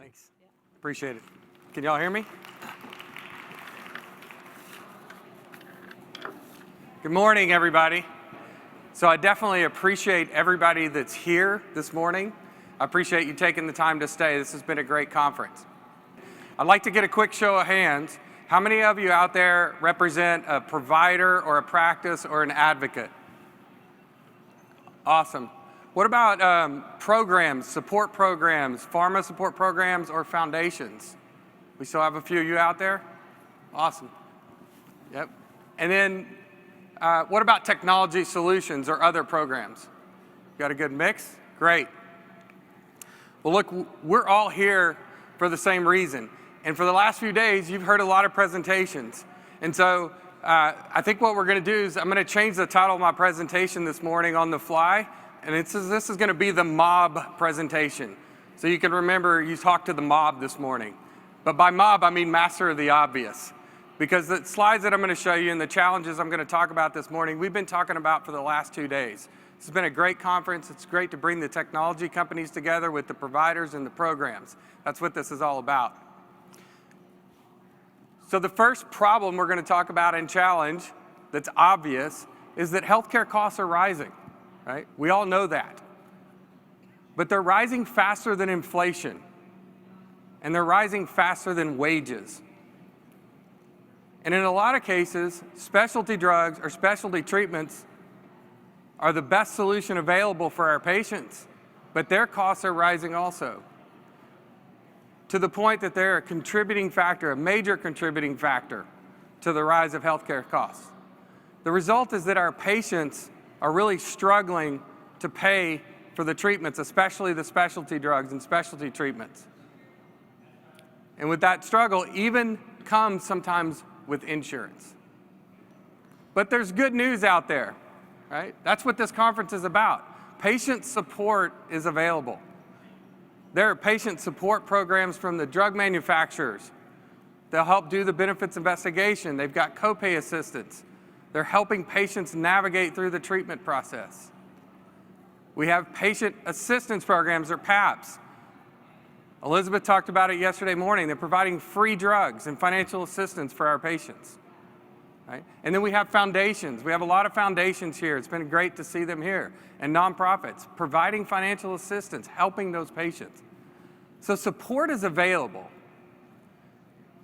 Thanks. Appreciate it. Can y'all hear me? Good morning, everybody. So I definitely appreciate everybody that's here this morning. I appreciate you taking the time to stay. This has been a great conference. I'd like to get a quick show of hands. How many of you out there represent a provider or a practice or an advocate? Awesome. What about programs, support programs, pharma support programs, or foundations? We still have a few of you out there? Awesome. Yep. And then what about technology solutions or other programs? Got a good mix? Great. Well, look, we're all here for the same reason. And for the last few days, you've heard a lot of presentations. And so I think what we're going to do is I'm going to change the title of my presentation this morning on the fly. And this is going to be the mob presentation. So you can remember you talked to the mob this morning. But by mob, I mean master of the obvious. Because the slides that I'm going to show you and the challenges I'm going to talk about this morning, we've been talking about for the last 2 days. This has been a great conference. It's great to bring the technology companies together with the providers and the programs. That's what this is all about. So the first problem we're going to talk about and challenge that's obvious is that healthcare costs are rising. Right? We all know that. But they're rising faster than inflation. And they're rising faster than wages. And in a lot of cases, specialty drugs or specialty treatments are the best solution available for our patients. But their costs are rising also. To the point that they're a contributing factor, a major contributing factor to the rise of healthcare costs. The result is that our patients are really struggling to pay for the treatments, especially the specialty drugs and specialty treatments. And with that struggle, even comes sometimes with insurance. But there's good news out there, right? That's what this conference is about. Patient support is available. There are patient support programs from the drug manufacturers. They'll help do the benefits investigation. They've got copay assistance. They're helping patients navigate through the treatment process. We have patient assistance programs, or PAPs. Elizabeth talked about it yesterday morning. They're providing free drugs and financial assistance for our patients. Right? And then we have foundations. We have a lot of foundations here. It's been great to see them here. And nonprofits, providing financial assistance, helping those patients. So support is available.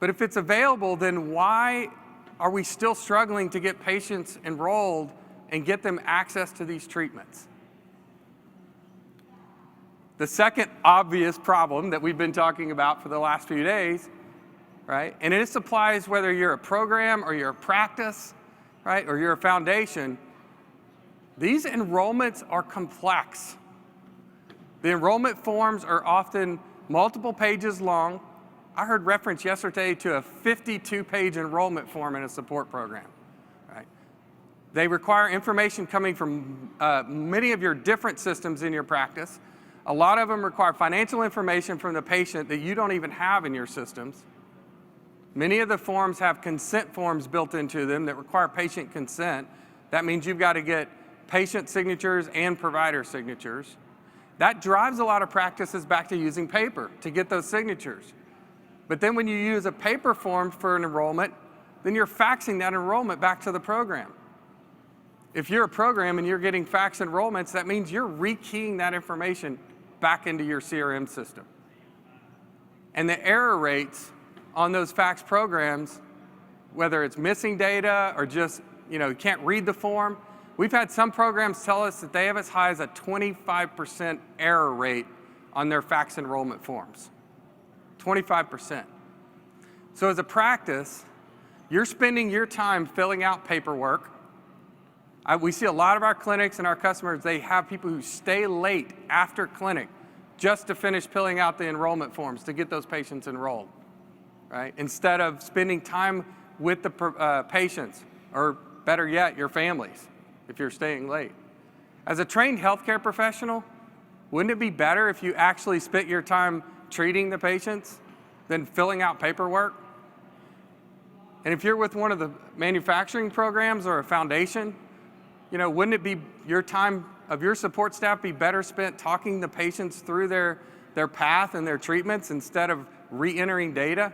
But if it's available, then why are we still struggling to get patients enrolled and get them access to these treatments? The second obvious problem that we've been talking about for the last few days, right? And this applies whether you're a program or you're a practice, right? Or you're a foundation. These enrollments are complex. The enrollment forms are often multiple pages long. I heard reference yesterday to a 52-page enrollment form in a support program. Right? They require information coming from many of your different systems in your practice. A lot of them require financial information from the patient that you don't even have in your systems. Many of the forms have consent forms built into them that require patient consent. That means you've got to get patient signatures and provider signatures. That drives a lot of practices back to using paper to get those signatures. But then when you use a paper form for an enrollment, then you're faxing that enrollment back to the program. If you're a program and you're getting fax enrollments, that means you're rekeying that information back into your CRM system. And the error rates on those fax programs, whether it's missing data or just, you can't read the form, we've had some programs tell us that they have as high as a 25% error rate on their fax enrollment forms. 25%. So as a practice, you're spending your time filling out paperwork. We see a lot of our clinics and our customers, they have people who stay late after clinic just to finish filling out the enrollment forms to get those patients enrolled, right? Instead of spending time with the patients, or better yet, your families, if you're staying late. As a trained healthcare professional, wouldn't it be better if you actually spent your time treating the patients than filling out paperwork? And if you're with one of the manufacturing programs or a foundation, wouldn't it be your time of your support staff be better spent talking the patients through their their path and their treatments instead of re-entering data?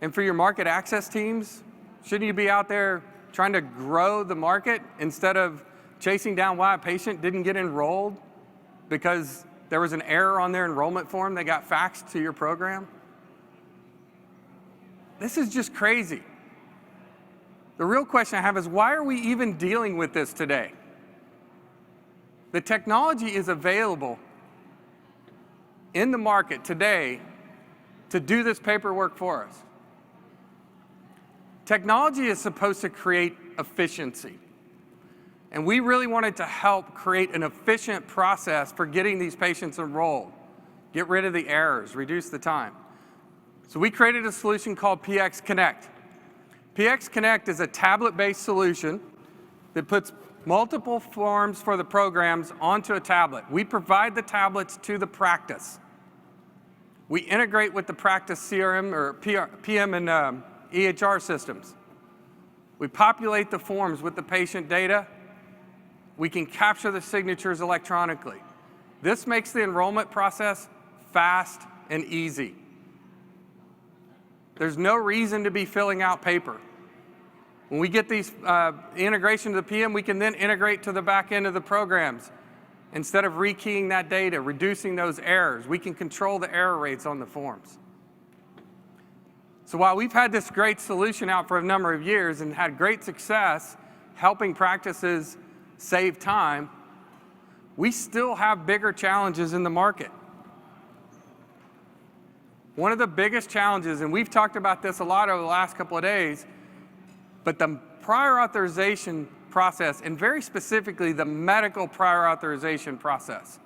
And for your market access teams, shouldn't you be out there trying to grow the market instead of chasing down why a patient didn't get enrolled because there was an error on their enrollment form that got faxed to your program? This is just crazy. The real question I have is, why are we even dealing with this today? The technology is available in the market today to do this paperwork for us. Technology is supposed to create efficiency. And we really wanted to help create an efficient process for getting these patients enrolled, get rid of the errors, reduce the time. So we created a solution called PX Connect. PX Connect is a tablet-based solution that puts multiple forms for the programs onto a tablet. We provide the tablets to the practice. We integrate with the practice CRM or PM and EHR systems. We populate the forms with the patient data. We can capture the signatures electronically. This makes the enrollment process fast and easy. There's no reason to be filling out paper. When we get these integration to the PM, we can then integrate to the back end of the programs. Instead of rekeying that data, reducing those errors, we can control the error rates on the forms. So while we've had this great solution out for a number of years and had great success helping practices save time, we still have bigger challenges in the market. One of the biggest challenges, and we've talked about this a lot over the last couple of days, but the prior authorization process, and very specifically the medical prior authorization process.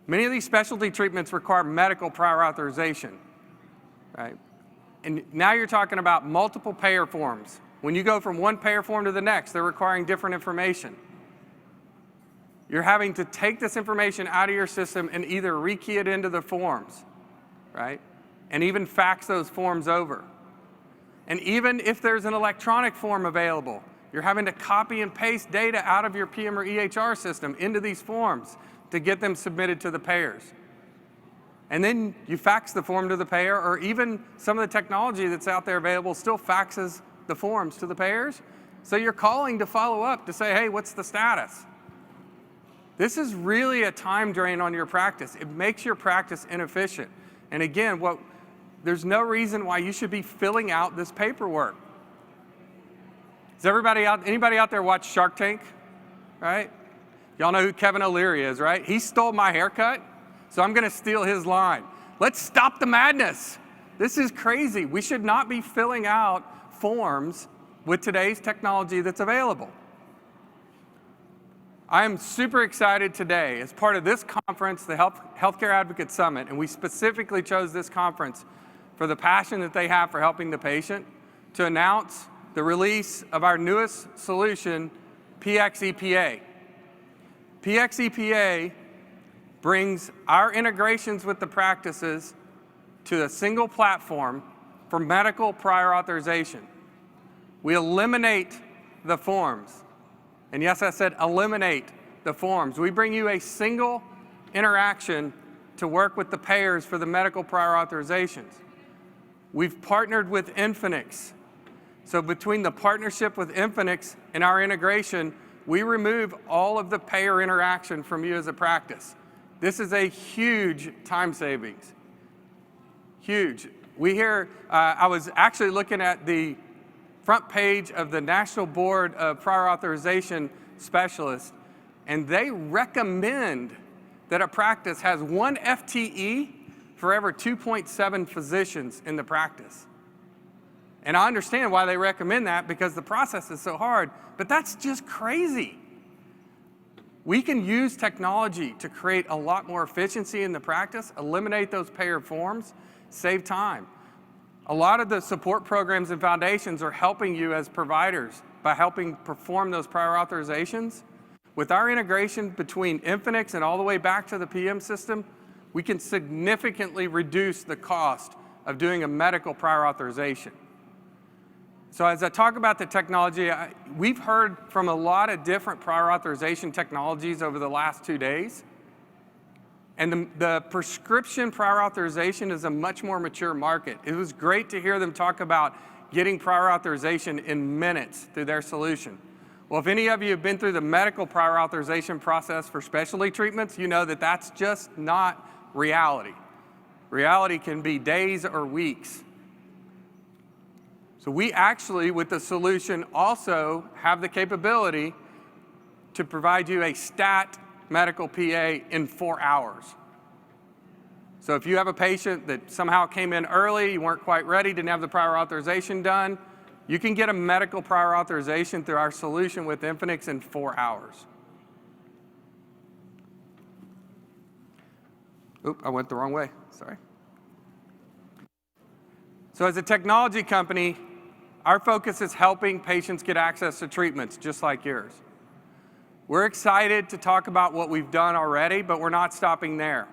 Many of these specialty treatments require medical prior authorization, right? And now you're talking about multiple payer forms. When you go from one payer form to the next, they're requiring different information. You're having to take this information out of your system and either rekey it into the forms, right? And even fax those forms over. And even if there's an electronic form available, you're having to copy and paste data out of your PM or EHR system into these forms to get them submitted to the payers. And then you fax the form to the payer, or even some of the technology that's out there available still faxes the forms to the payers. So you're calling to follow up to say, hey, what's the status? This is really a time drain on your practice. It makes your practice inefficient. And again, there's no reason why you should be filling out this paperwork. Does anybody out there watch Shark Tank, right? Y'all know who Kevin O'Leary is, right? He stole my haircut, so I'm gonna steal his line. Let's stop the madness. This is crazy. We should not be filling out forms with today's technology that's available. I am super excited today as part of this conference, the Healthcare Advocate Summit, and we specifically chose this conference for the passion that they have for helping the patient, to announce the release of our newest solution, PXePA. PXePA brings our integrations with the practices to a single platform for medical prior authorization. We eliminate the forms. And yes, I said eliminate the forms. We bring you a single interaction to work with the payers for the medical prior authorizations. We've partnered with Infinix. So between the partnership with Infinix and our integration, we remove all of the payer interaction from you as a practice. This is a huge time savings. Huge. I was actually looking at the front page of the National Board of Prior Authorization Specialists, and they recommend that a practice has 1 FTE for every 2.7 physicians in the practice. And I understand why they recommend that, because the process is so hard, but that's just crazy. We can use technology to create a lot more efficiency in the practice, eliminate those payer forms, save time. A lot of the support programs and foundations are helping you as providers by helping perform those prior authorizations. With our integration between Infinix and all the way back to the PM system, we can significantly reduce the cost of doing a medical prior authorization. So as I talk about the technology, we've heard from a lot of different prior authorization technologies over the last 2 days. And the prescription prior authorization is a much more mature market. It was great to hear them talk about getting prior authorization in minutes through their solution. Well, if any of you have been through the medical prior authorization process for specialty treatments, you know that that's just not reality. Reality can be days or weeks. So we actually, with the solution, also have the capability to provide you a stat medical PA in 4 hours. So if you have a patient that somehow came in early, you weren't quite ready, didn't have the prior authorization done, you can get a medical prior authorization through our solution with Infinix in 4 hours. Oop, I went the wrong way, sorry. So as a technology company, our focus is helping patients get access to treatments just like yours. We're excited to talk about what we've done already, but we're not stopping there.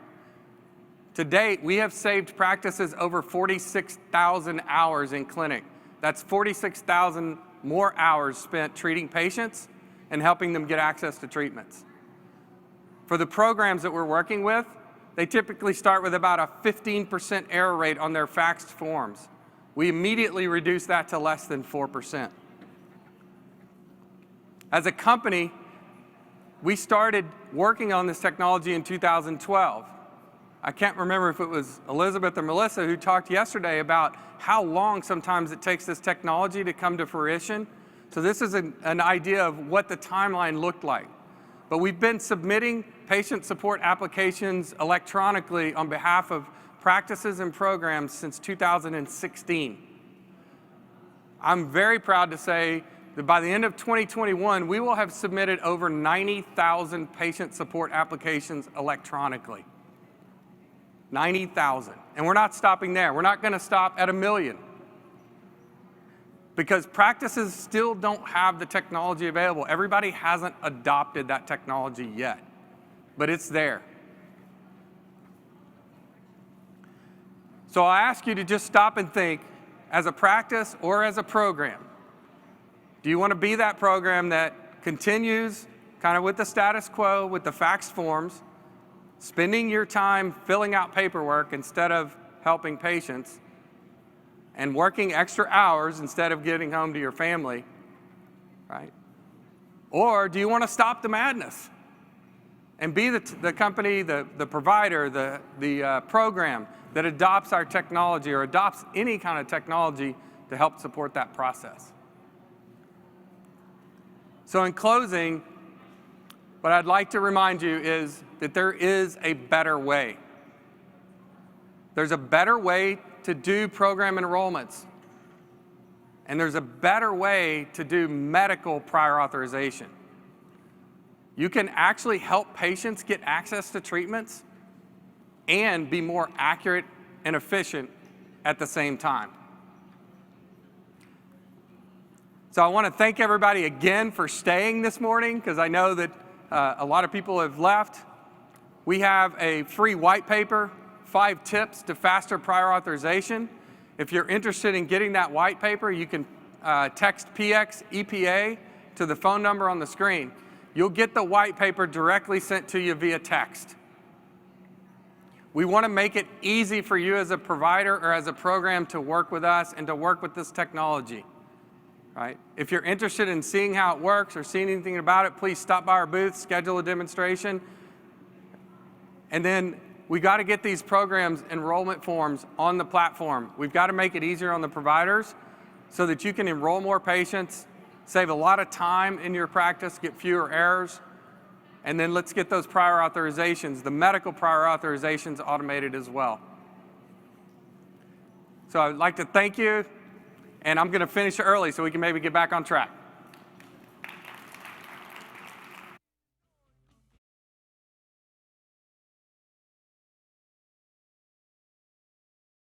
To date, we have saved practices over 46,000 hours in clinic. That's 46,000 more hours spent treating patients and helping them get access to treatments. For the programs that we're working with, they typically start with about a 15% error rate on their faxed forms. We immediately reduce that to less than 4%. As a company, we started working on this technology in 2012. I can't remember if it was Elizabeth or Melissa who talked yesterday about how long sometimes it takes this technology to come to fruition. So this is an idea of what the timeline looked like. But we've been submitting patient support applications electronically on behalf of practices and programs since 2016. I'm very proud to say that by the end of 2021, we will have submitted over 90,000 patient support applications electronically. 90,000. And we're not stopping there. We're not going to stop at 1 million. Because practices still don't have the technology available. Everybody hasn't adopted that technology yet, but it's there. So I ask you to just stop and think, as a practice or as a program, do you want to be that program that continues kind of with the status quo, with the faxed forms, spending your time filling out paperwork instead of helping patients, and working extra hours instead of getting home to your family, right? Or do you want to stop the madness and be the company, the provider, the program that adopts our technology or adopts any kind of technology to help support that process? So in closing, what I'd like to remind you is that there is a better way. There's a better way to do program enrollments. And there's a better way to do medical prior authorization. You can actually help patients get access to treatments and be more accurate and efficient at the same time. So I want to thank everybody again for staying this morning, because I know that a lot of people have left. We have a free white paper, 5 tips to faster prior authorization. If you're interested in getting that white paper, you can text PXePA to the phone number on the screen. You'll get the white paper directly sent to you via text. We want to make it easy for you as a provider or as a program to work with us and to work with this technology. Right? If you're interested in seeing how it works or seeing anything about it, please stop by our booth, schedule a demonstration. And then we got to get these programs enrollment forms on the platform. We've got to make it easier on the providers so that you can enroll more patients, save a lot of time in your practice, get fewer errors, and then let's get those prior authorizations, the medical prior authorizations, automated as well. So I'd like to thank you, and I'm going to finish early so we can maybe get back on track.